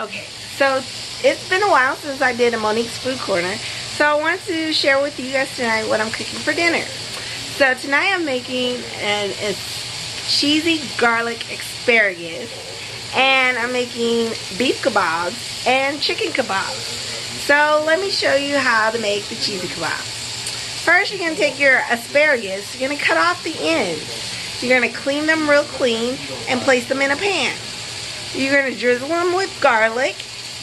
Okay, so it's been a while since I did a Monique's Food Corner, so I want to share with you guys tonight what I'm cooking for dinner. So tonight I'm making a cheesy garlic asparagus, and I'm making beef kebabs and chicken kebabs. So let me show you how to make the cheesy kebabs. First, you're going to take your asparagus, you're going to cut off the ends. You're going to clean them real clean and place them in a pan. You're going to drizzle them with garlic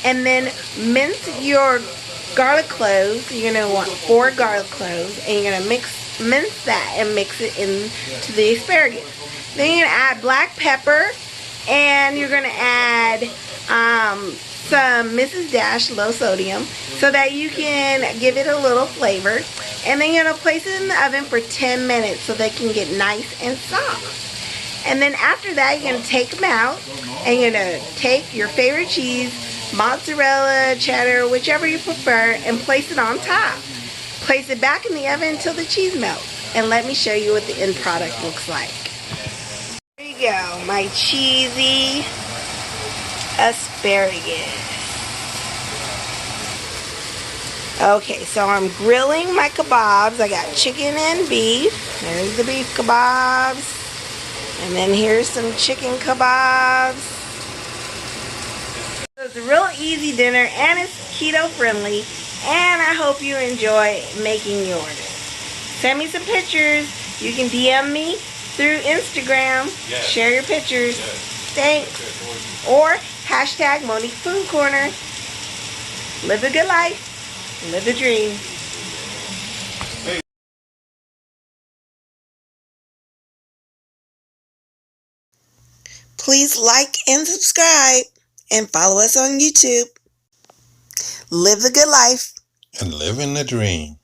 and then mince your garlic cloves. You're going to want 4 garlic cloves, and you're going to mince that and mix it into the asparagus. Then you're going to add black pepper, and you're going to add some Mrs. Dash low sodium so that you can give it a little flavor. And then you're going to place it in the oven for 10 minutes so they can get nice and soft. And then after that, you're going to take them out, and you're going to take your favorite cheese, mozzarella, cheddar, whichever you prefer, and place it on top. Place it back in the oven until the cheese melts. And let me show you what the end product looks like. There you go, my cheesy asparagus. Okay, so I'm grilling my kebabs. I got chicken and beef. There's the beef kebabs. And then here's some chicken kebabs. So it's a real easy dinner, and it's keto friendly, and I hope you enjoy making yours. Send me some pictures. You can DM me through Instagram. Yes. Share your pictures. Yes. Thanks. Or hashtag Monique Food Corner. Live a good life. Live a dream. Please like and subscribe and follow us on YouTube. Live the good life. And living the dream.